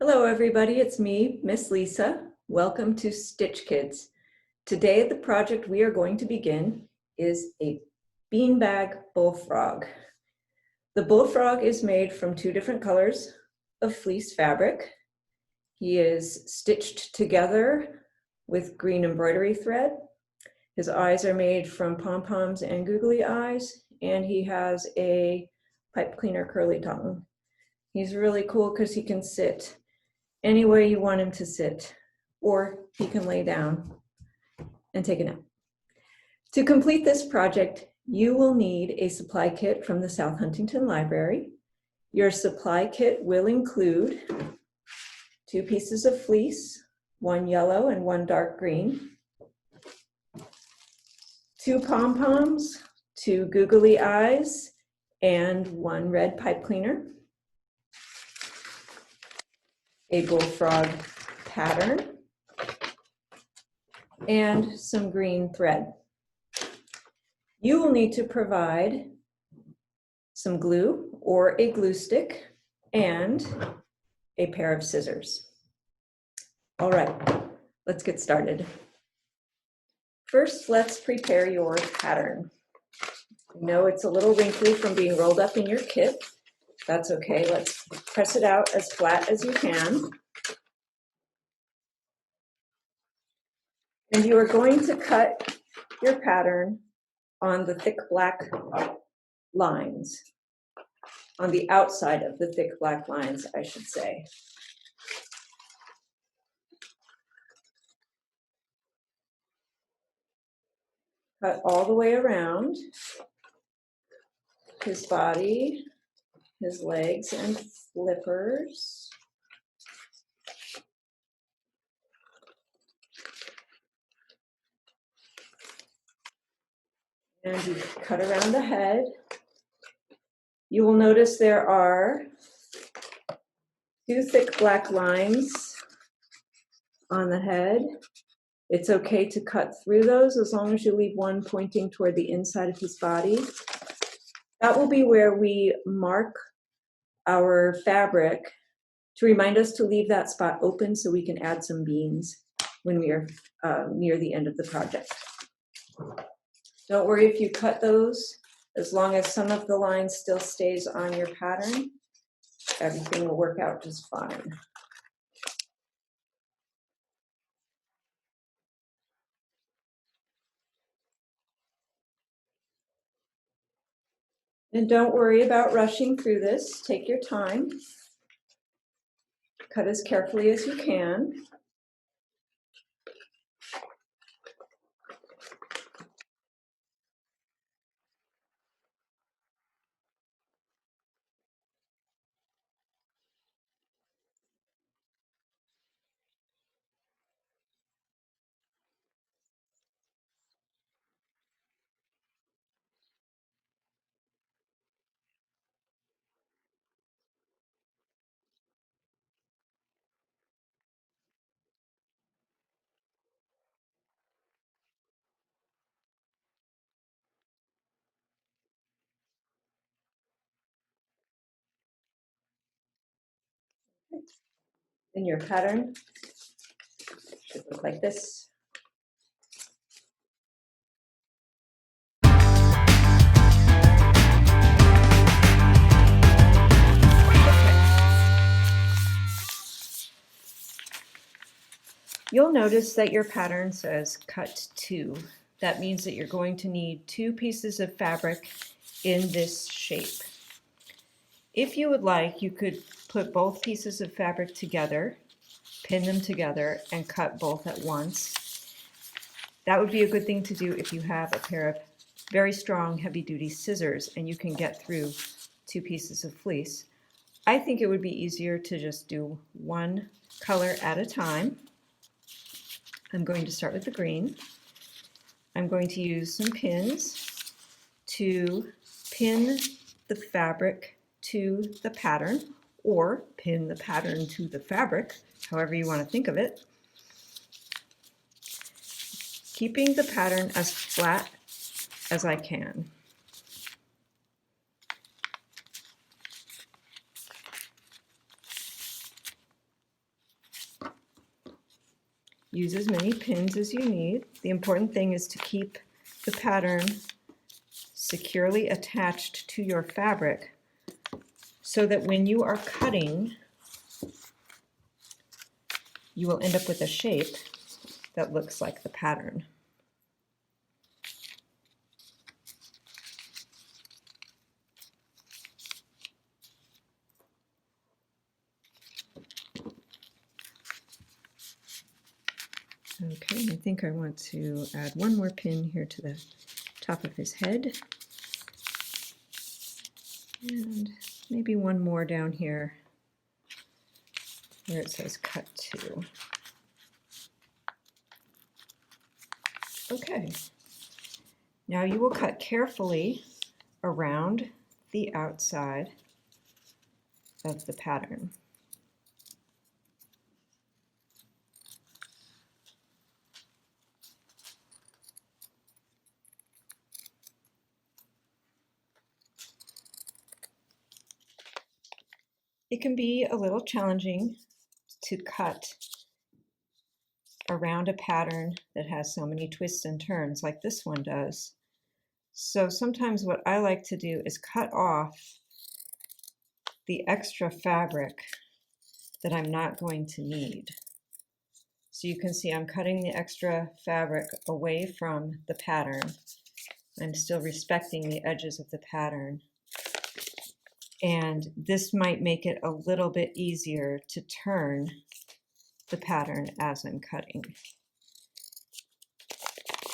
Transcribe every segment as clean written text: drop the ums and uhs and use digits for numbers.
Hello everybody, it's me, Miss Lisa. Welcome to Stitch Kids. Today the project we are going to begin is a beanbag bullfrog. The bullfrog is made from two different colors of fleece fabric. He is stitched together with green embroidery thread. His eyes are made from pom-poms and googly eyes, and he has a pipe cleaner curly tongue. He's really cool because he can sit any way you want him to sit, or he can lay down and take a nap. To complete this project, you will need a supply kit from the South Huntington Library. Your supply kit will include 2 pieces of fleece, 1 yellow and 1 dark green, 2 pom-poms, 2 googly eyes, and 1 red pipe cleaner, a bullfrog pattern, and some green thread. You will need to provide some glue or a glue stick and a pair of scissors. All right, let's get started. First, let's prepare your pattern. I know it's a little wrinkly from being rolled up in your kit. That's okay, let's press it out as flat as you can. And you are going to cut your pattern on the thick black lines, on the outside of the thick black lines, I should say. Cut all the way around his body, his legs and flippers. And you cut around the head. You will notice there are 2 thick black lines on the head. It's okay to cut through those as long as you leave one pointing toward the inside of his body. That will be where we mark our fabric to remind us to leave that spot open so we can add some beans when we are near the end of the project. Don't worry if you cut those, as long as some of the line still stays on your pattern, everything will work out just fine. And don't worry about rushing through this. Take your time. Cut as carefully as you can. And your pattern should look like this. You'll notice that your pattern says cut 2. That means that you're going to need 2 pieces of fabric in this shape. If you would like, you could put both pieces of fabric together, pin them together, and cut both at once. That would be a good thing to do if you have a pair of very strong heavy-duty scissors and you can get through 2 pieces of fleece. I think it would be easier to just do one color at a time. I'm going to start with the green. I'm going to use some pins to pin the fabric to the pattern, or pin the pattern to the fabric, however you want to think of it. Keeping the pattern as flat as I can. use as many pins as you need. The important thing is to keep the pattern securely attached to your fabric so that when you are cutting, you will end up with a shape that looks like the pattern. Okay, I think I want to add one more pin here to the top of his head. And maybe one more down here where it says cut to. Okay, now you will cut carefully around the outside of the pattern. It can be a little challenging to cut around a pattern that has so many twists and turns like this one does. So sometimes what I like to do is cut off the extra fabric that I'm not going to need. So you can see I'm cutting the extra fabric away from the pattern. I'm still respecting the edges of the pattern. And this might make it a little bit easier to turn the pattern as I'm cutting.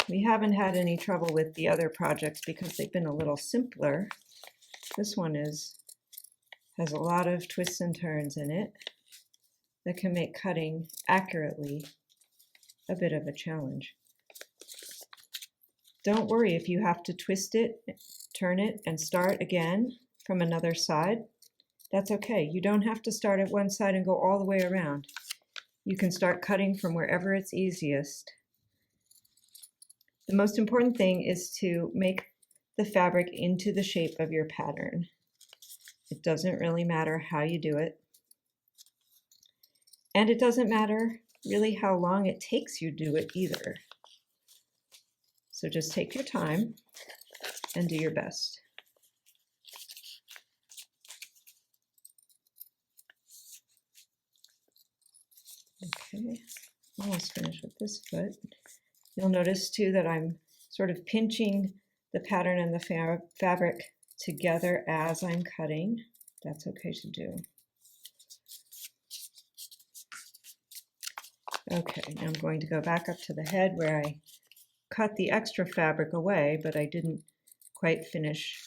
We haven't had any trouble with the other projects because they've been a little simpler. This one has a lot of twists and turns in it that can make cutting accurately a bit of a challenge. Don't worry if you have to twist it, turn it, and start again from another side. That's okay. You don't have to start at one side and go all the way around. You can start cutting from wherever it's easiest. The most important thing is to make the fabric into the shape of your pattern. It doesn't really matter how you do it. And it doesn't matter really how long it takes you to do it either. So just take your time and do your best. Okay, almost finished with this foot. You'll notice too that I'm sort of pinching the pattern and the fabric together as I'm cutting. That's okay to do. Okay, now I'm going to go back up to the head where I cut the extra fabric away, but I didn't quite finish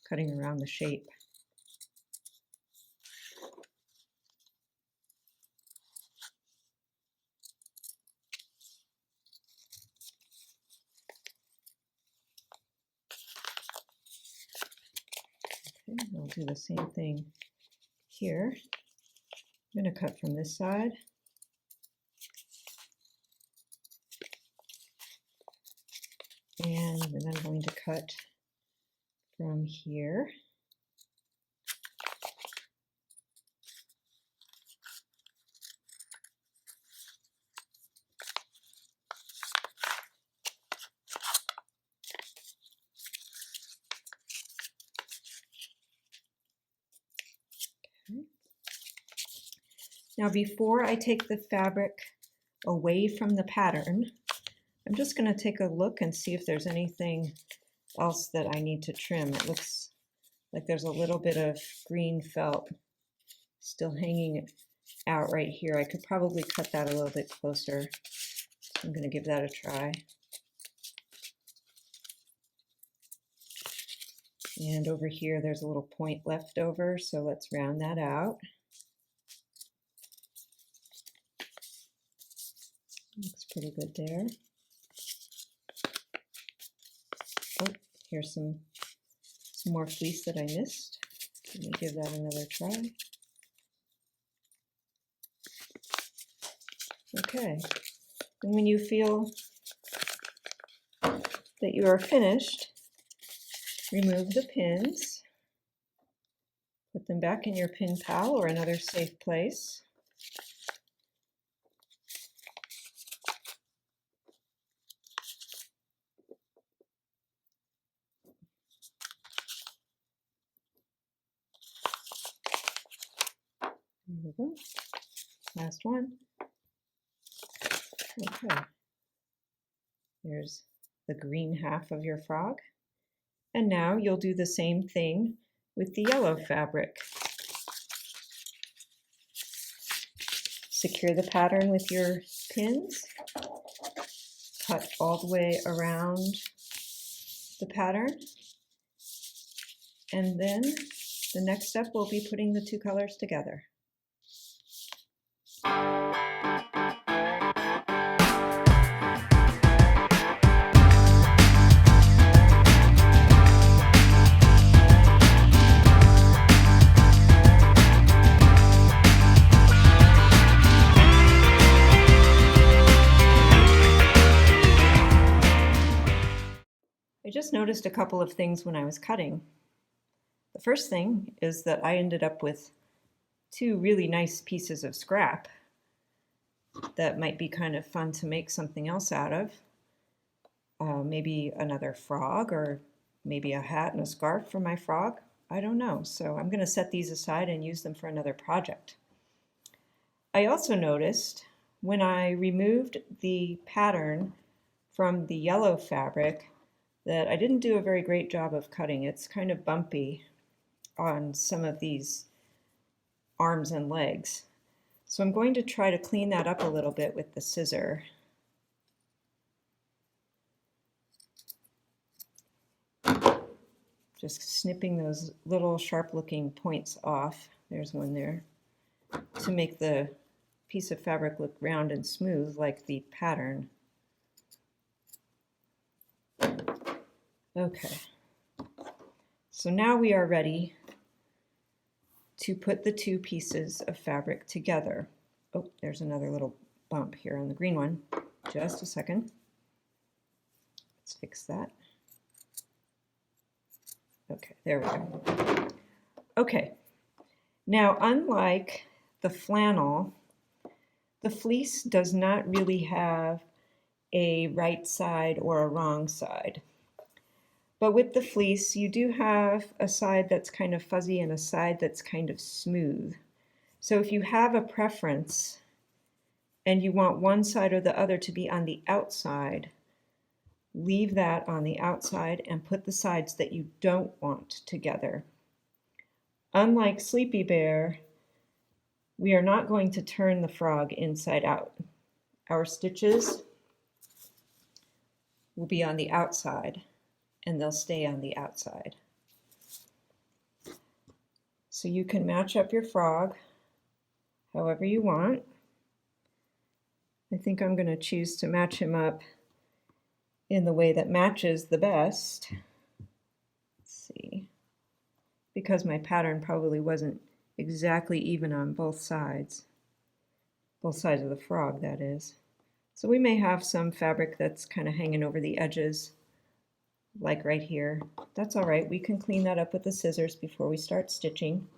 cutting around the shape. Okay, I'll do the same thing here. I'm going to cut from this side. And then I'm going to cut from here. Okay. Now before I take the fabric away from the pattern, I'm just going to take a look and see if there's anything else that I need to trim. It looks like there's a little bit of green felt still hanging out right here. I could probably cut that a little bit closer. So I'm going to give that a try. And over here there's a little point left over, so let's round that out. Looks pretty good there. Oh, here's some more fleece that I missed. Let me give that another try. Okay, and when you feel that you are finished, remove the pins, put them back in your pin pal or another safe place. There we go. Last one. Okay. There's the green half of your frog. And now you'll do the same thing with the yellow fabric. Secure the pattern with your pins. Cut all the way around the pattern. And then the next step will be putting the two colors together. I just noticed a couple of things when I was cutting. The first thing is that I ended up with two really nice pieces of scrap that might be kind of fun to make something else out of. Maybe another frog, or maybe a hat and a scarf for my frog. I don't know. So I'm going to set these aside and use them for another project. I also noticed when I removed the pattern from the yellow fabric that I didn't do a very great job of cutting. It's kind of bumpy on some of these arms and legs. So I'm going to try to clean that up a little bit with the scissor. Just snipping those little sharp looking points off. There's one there, to make the piece of fabric look round and smooth like the pattern. Okay, so now we are ready to put the two pieces of fabric together. Oh, there's another little bump here on the green one. Just a second. Let's fix that. Okay, there we go. Okay, now unlike the flannel, the fleece does not really have a right side or a wrong side. But with the fleece, you do have a side that's kind of fuzzy and a side that's kind of smooth. So if you have a preference and you want one side or the other to be on the outside, leave that on the outside and put the sides that you don't want together. Unlike Sleepy Bear, we are not going to turn the frog inside out. Our stitches will be on the outside, and they'll stay on the outside. So you can match up your frog however you want. I think I'm going to choose to match him up in the way that matches the best. Let's see. Because my pattern probably wasn't exactly even on both sides of the frog, that is. So we may have some fabric that's kind of hanging over the edges, like right here. That's all right. We can clean that up with the scissors before we start stitching.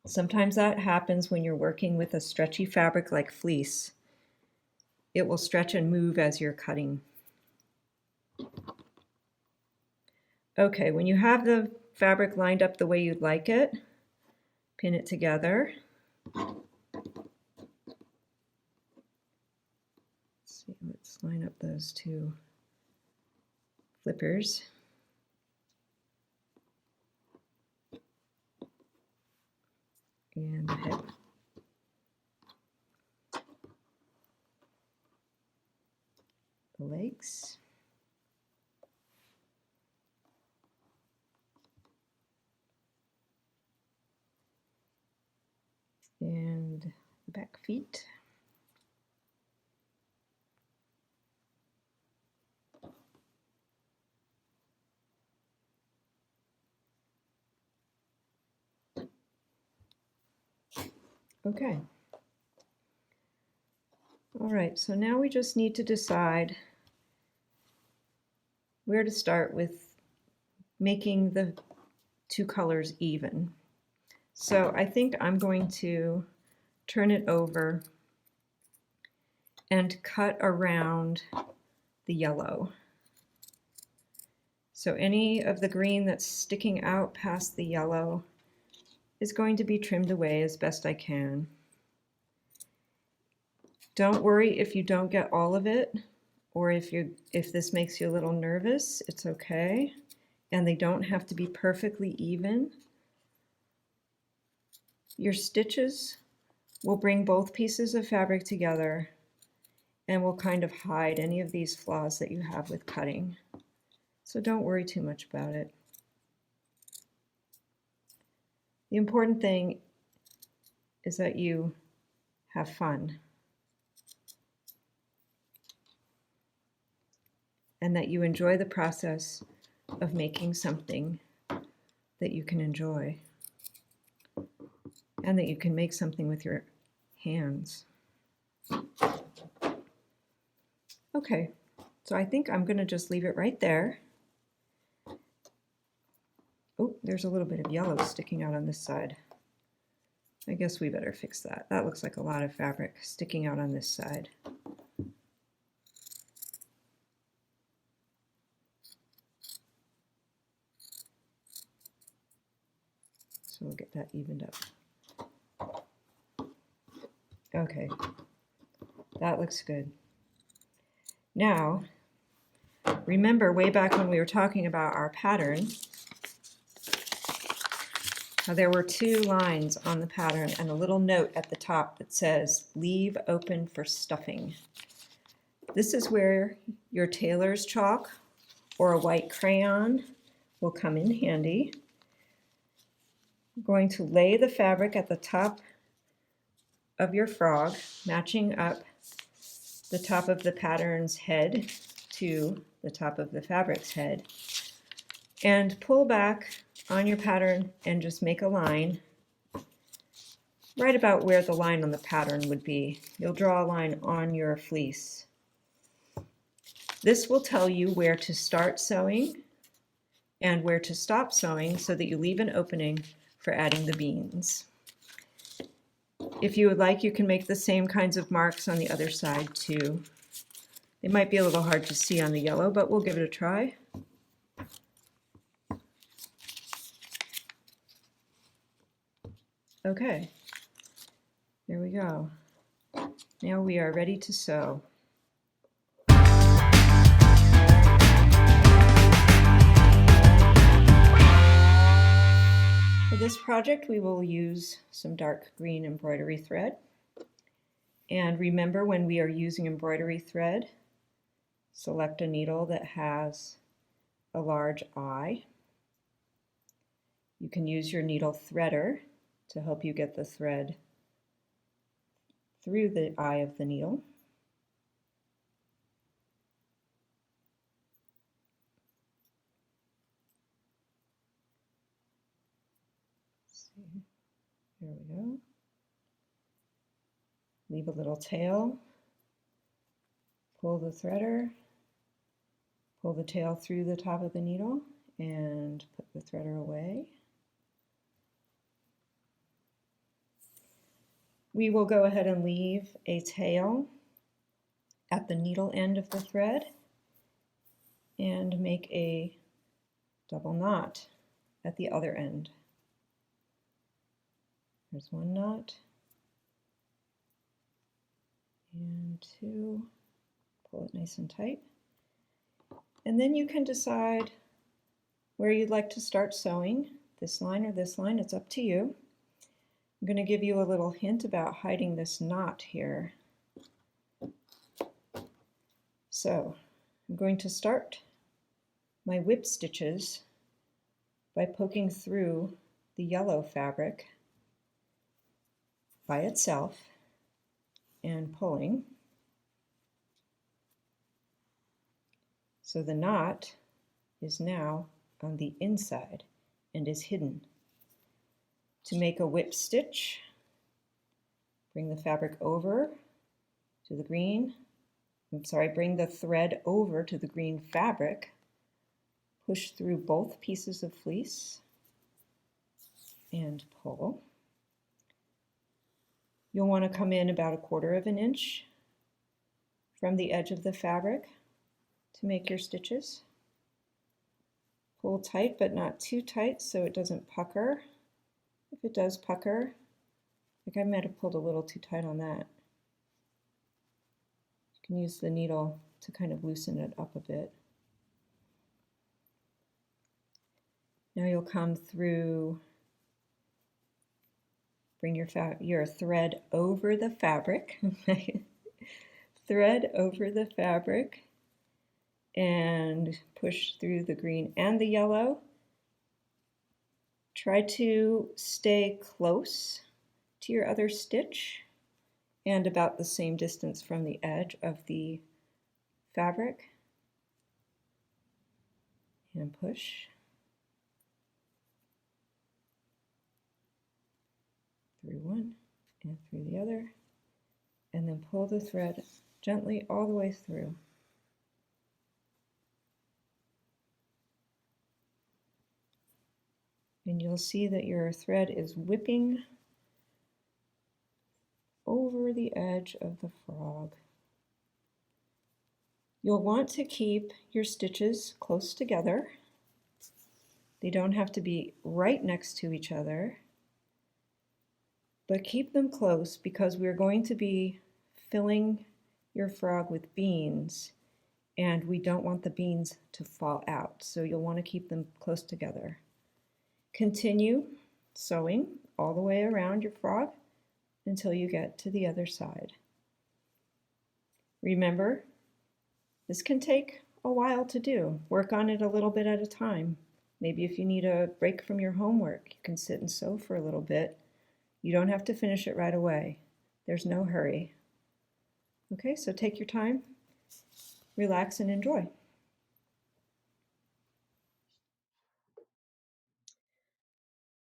Sometimes that happens when you're working with a stretchy fabric like fleece. It will stretch and move as you're cutting. Okay, when you have the fabric lined up the way you'd like it, pin it together. Let's see, let's line up those two flippers. And the hip. The legs. And the back feet. Okay. All right, so now we just need to decide where to start with making the two colors even. So I think I'm going to turn it over and cut around the yellow. So any of the green that's sticking out past the yellow, is going to be trimmed away as best I can. Don't worry if you don't get all of it, or if this makes you a little nervous, it's okay. And they don't have to be perfectly even. Your stitches will bring both pieces of fabric together and will kind of hide any of these flaws that you have with cutting. So don't worry too much about it. The important thing is that you have fun and that you enjoy the process of making something that you can enjoy and that you can make something with your hands. Okay, so I think I'm going to just leave it right there. Oh, there's a little bit of yellow sticking out on this side. I guess we better fix that. That looks like a lot of fabric sticking out on this side. So we'll get that evened up. Okay, that looks good. Now, remember way back when we were talking about our pattern, how there were 2 lines on the pattern and a little note at the top that says, leave open for stuffing. This is where your tailor's chalk or a white crayon will come in handy. I'm going to lay the fabric at the top of your frog, matching up the top of the pattern's head to the top of the fabric's head, and pull back on your pattern and just make a line right about where the line on the pattern would be. You'll draw a line on your fleece. This will tell you where to start sewing and where to stop sewing so that you leave an opening for adding the beans. If you would like, you can make the same kinds of marks on the other side too. It might be a little hard to see on the yellow, but we'll give it a try. Okay, there we go. Now we are ready to sew. For this project, we will use some dark green embroidery thread. And remember, when we are using embroidery thread, select a needle that has a large eye. You can use your needle threader to help you get the thread through the eye of the needle. Let's see. There we go. Leave a little tail, pull the threader, pull the tail through the top of the needle, and put the threader away. We will go ahead and leave a tail at the needle end of the thread and make a double knot at the other end. There's one knot and 2. Pull it nice and tight. And then you can decide where you'd like to start sewing, this line or this line, it's up to you. I'm going to give you a little hint about hiding this knot here. So I'm going to start my whip stitches by poking through the yellow fabric by itself and pulling. So the knot is now on the inside and is hidden. To make a whip stitch, bring the fabric over to the green, bring the thread over to the green fabric, push through both pieces of fleece and pull. You'll want to come in about 1/4 of an inch from the edge of the fabric to make your stitches. Pull tight, but not too tight so it doesn't pucker. If it does pucker, like I might have pulled a little too tight on that. You can use the needle to kind of loosen it up a bit. Now you'll come through, bring your thread over the fabric, thread over the fabric, and push through the green and the yellow. Try to stay close to your other stitch and about the same distance from the edge of the fabric. And push. Through one and through the other. And then pull the thread gently all the way through. And you'll see that your thread is whipping over the edge of the frog. You'll want to keep your stitches close together. They don't have to be right next to each other, but keep them close because we're going to be filling your frog with beans, and we don't want the beans to fall out, so you'll want to keep them close together. Continue sewing all the way around your frog until you get to the other side. Remember, this can take a while to do. Work on it a little bit at a time. Maybe if you need a break from your homework, you can sit and sew for a little bit. You don't have to finish it right away. There's no hurry. Okay, so take your time, relax, and enjoy.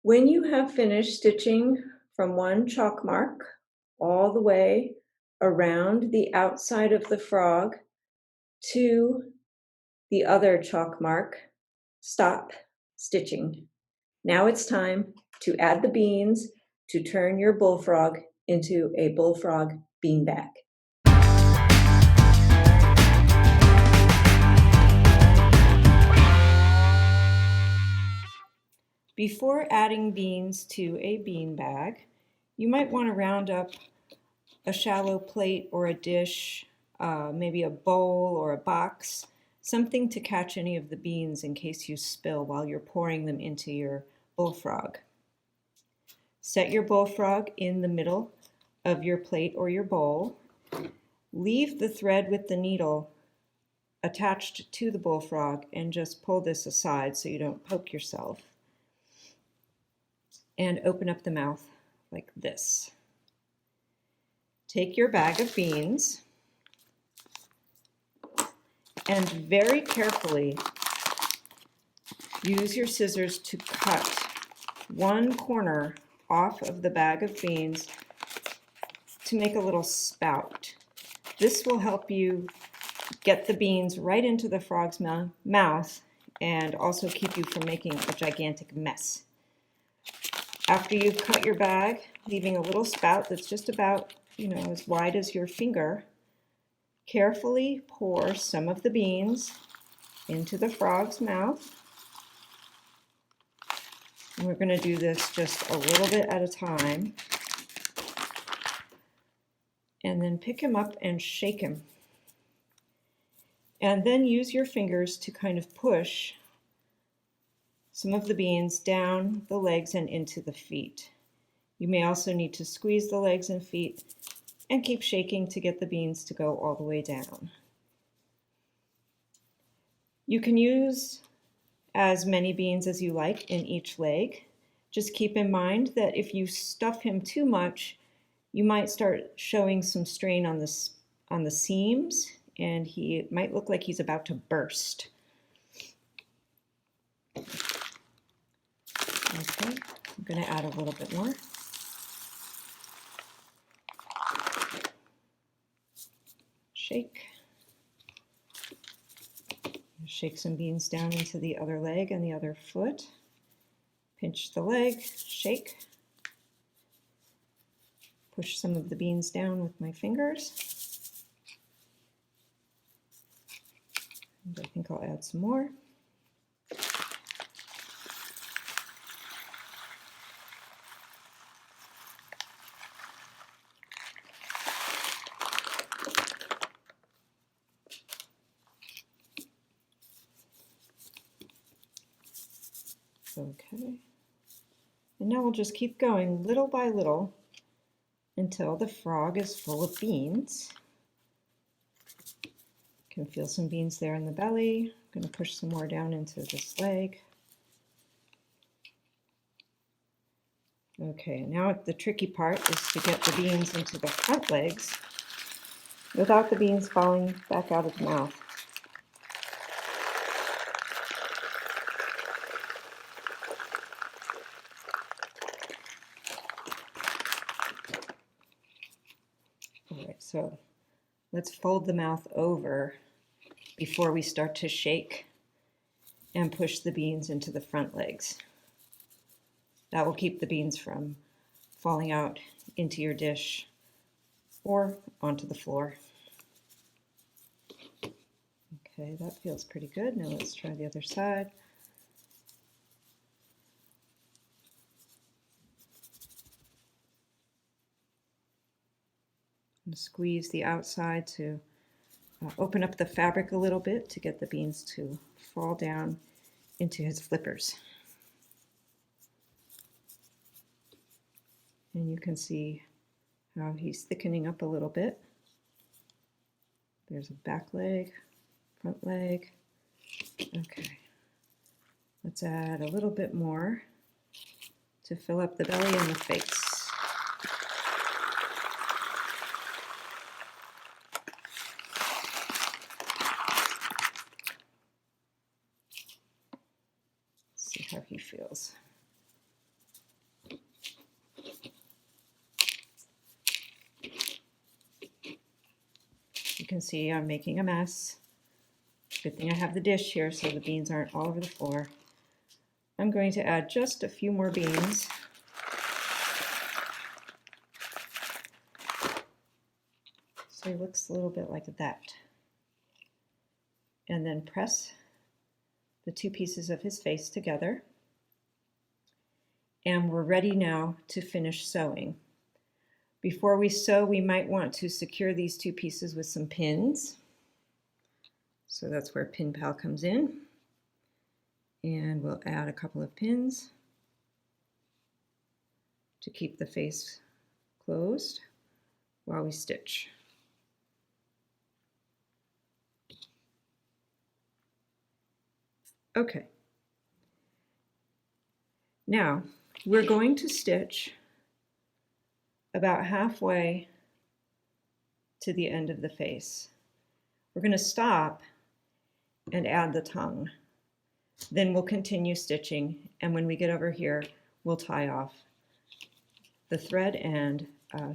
When you have finished stitching from one chalk mark all the way around the outside of the frog to the other chalk mark, stop stitching. Now it's time to add the beans to turn your bullfrog into a bullfrog beanbag. Before adding beans to a bean bag, you might want to round up a shallow plate or a dish, maybe a bowl or a box, something to catch any of the beans in case you spill while you're pouring them into your bullfrog. Set your bullfrog in the middle of your plate or your bowl. Leave the thread with the needle attached to the bullfrog and just pull this aside so you don't poke yourself. And open up the mouth like this. Take your bag of beans and very carefully use your scissors to cut one corner off of the bag of beans to make a little spout. This will help you get the beans right into the frog's mouth and also keep you from making a gigantic mess. After you've cut your bag, leaving a little spout that's just about, as wide as your finger, carefully pour some of the beans into the frog's mouth. And we're going to do this just a little bit at a time. And then pick him up and shake him. And then use your fingers to kind of push some of the beans down the legs and into the feet. You may also need to squeeze the legs and feet and keep shaking to get the beans to go all the way down. You can use as many beans as you like in each leg. Just keep in mind that if you stuff him too much, you might start showing some strain on the seams, and he might look like he's about to burst. Okay, I'm going to add a little bit more. Shake. Shake some beans down into the other leg and the other foot. Pinch the leg, shake. Push some of the beans down with my fingers. And I think I'll add some more. Okay. And now we'll just keep going little by little until the frog is full of beans. You can feel some beans there in the belly. I'm going to push some more down into this leg. Okay, now the tricky part is to get the beans into the front legs without the beans falling back out of the mouth. All right, so let's fold the mouth over before we start to shake and push the beans into the front legs. That will keep the beans from falling out into your dish or onto the floor. Okay, that feels pretty good. Now let's try the other side. And squeeze the outside to open up the fabric a little bit to get the beans to fall down into his flippers. And you can see how he's thickening up a little bit. There's a back leg, front leg. Okay, let's add a little bit more to fill up the belly and the face. See how he feels. You can see I'm making a mess. Good thing I have the dish here so the beans aren't all over the floor. I'm going to add just a few more beans. So he looks a little bit like that. And then press the two pieces of his face together. And we're ready now to finish sewing. Before we sew, we might want to secure these two pieces with some pins. So that's where Pin Pal comes in. And we'll add a couple of pins to keep the face closed while we stitch. Okay. Now, we're going to stitch about halfway to the end of the face. We're going to stop and add the tongue. Then we'll continue stitching, and when we get over here, we'll tie off the thread and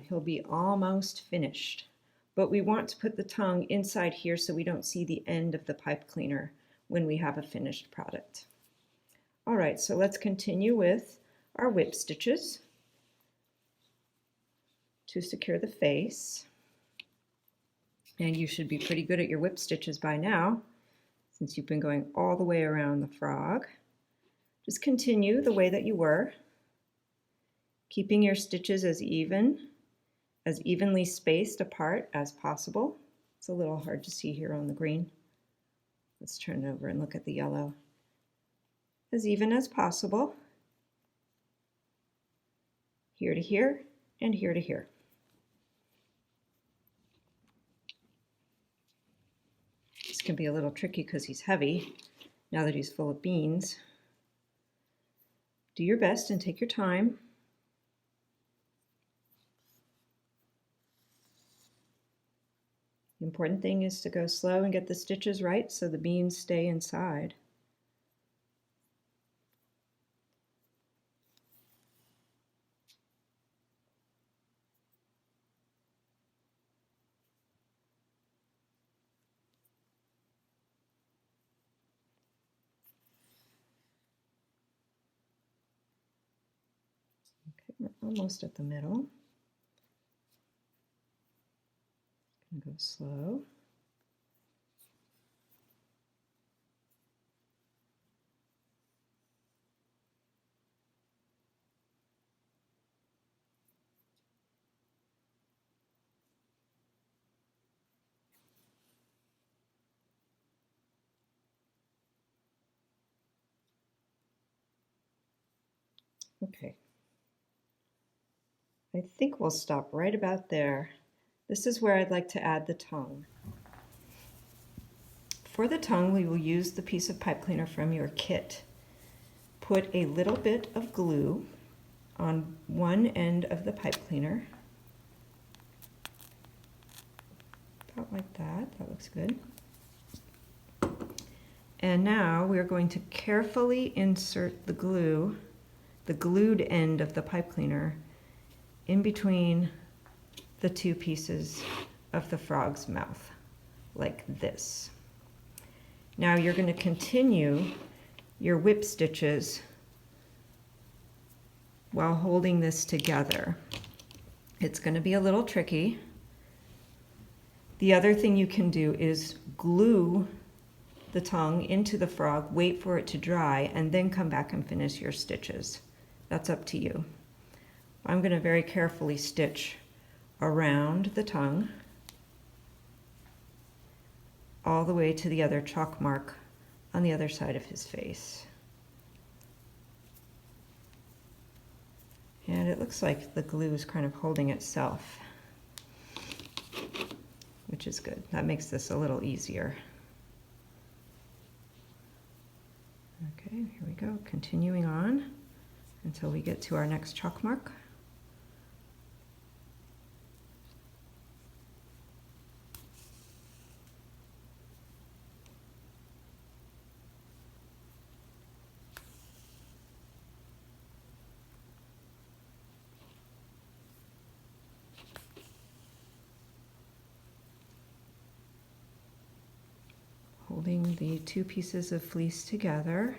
he'll be almost finished. But we want to put the tongue inside here so we don't see the end of the pipe cleaner when we have a finished product. All right, so let's continue with our whip stitches to secure the face. And you should be pretty good at your whip stitches by now, since you've been going all the way around the frog. Just continue the way that you were, keeping your stitches as evenly spaced apart as possible. It's a little hard to see here on the green. Let's turn it over and look at the yellow. As even as possible. Here to here and here to here. This can be a little tricky because he's heavy now that he's full of beans. Do your best and take your time. The important thing is to go slow and get the stitches right so the beans stay inside. Okay, we're almost at the middle. Go slow. Okay. I think we'll stop right about there. This is where I'd like to add the tongue. For the tongue, we will use the piece of pipe cleaner from your kit. Put a little bit of glue on one end of the pipe cleaner. About like that. That looks good. And now we're going to carefully insert the glue, the glued end of the pipe cleaner, in between the two pieces of the frog's mouth, like this. Now you're going to continue your whip stitches while holding this together. It's going to be a little tricky. The other thing you can do is glue the tongue into the frog, wait for it to dry, and then come back and finish your stitches. That's up to you. I'm going to very carefully stitch around the tongue all the way to the other chalk mark on the other side of his face. And it looks like the glue is kind of holding itself, which is good. That makes this a little easier. Okay, here we go, continuing on until we get to our next chalk mark. Holding the two pieces of fleece together.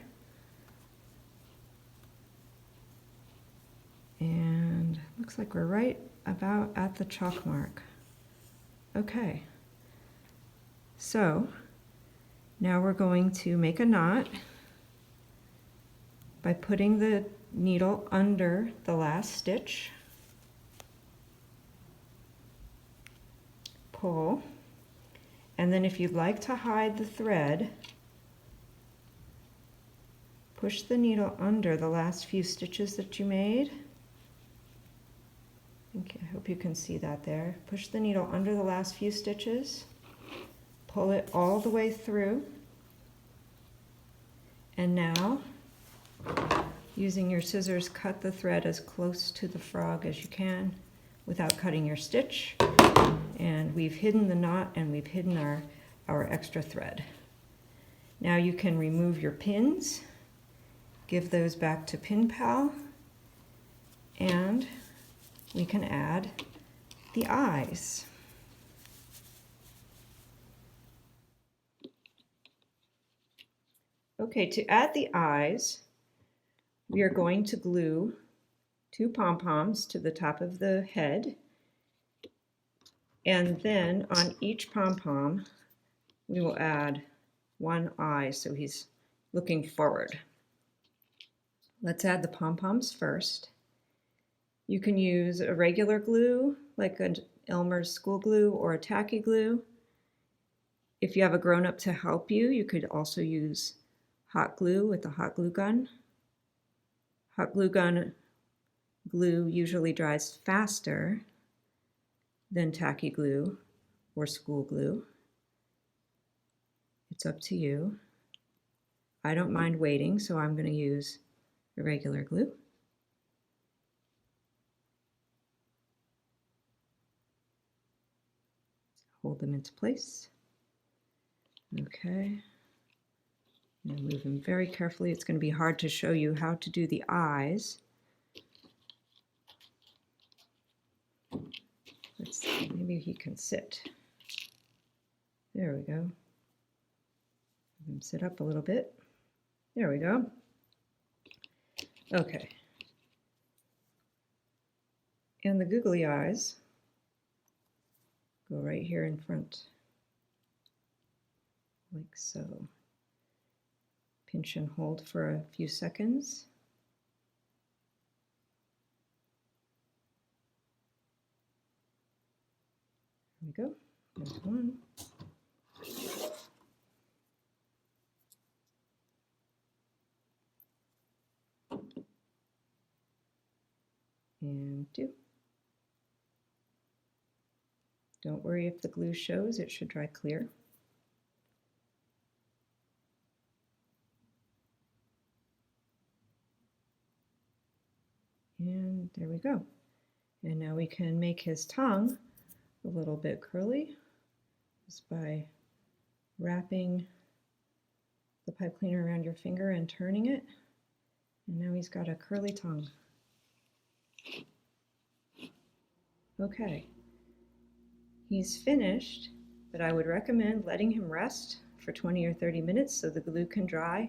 And looks like we're right about at the chalk mark. Okay. So now we're going to make a knot by putting the needle under the last stitch. Pull. And then if you'd like to hide the thread, push the needle under the last few stitches that you made. Okay, I hope you can see that there. Push the needle under the last few stitches, pull it all the way through, and now, using your scissors, cut the thread as close to the frog as you can without cutting your stitch. And we've hidden the knot and we've hidden our extra thread. Now you can remove your pins, give those back to Pin Pal, and we can add the eyes. Okay, to add the eyes, we are going to glue two pom-poms to the top of the head. And then on each pom-pom, we will add one eye, so he's looking forward. Let's add the pom-poms first. You can use a regular glue, like an Elmer's school glue or a tacky glue. If you have a grown-up to help you, you could also use hot glue with a hot glue gun. Hot glue gun glue usually dries faster than tacky glue or school glue. It's up to you. I don't mind waiting, so I'm going to use a regular glue. Hold them into place. Okay. And move them very carefully. It's going to be hard to show you how to do the eyes. Let's see, maybe he can sit. There we go. Have him sit up a little bit. There we go. Okay. And the googly eyes go right here in front, like so. Pinch and hold for a few seconds. There we go. There's one. and 2. Don't worry if the glue shows, it should dry clear. And there we go. And now we can make his tongue a little bit curly just by wrapping the pipe cleaner around your finger and turning it. And now he's got a curly tongue. Okay, he's finished, but I would recommend letting him rest for 20 or 30 minutes so the glue can dry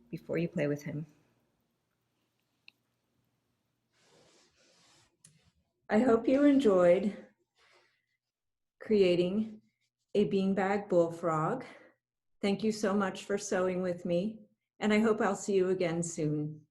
before you play with him. I hope you enjoyed creating a beanbag bullfrog. Thank you so much for sewing with me, and I hope I'll see you again soon.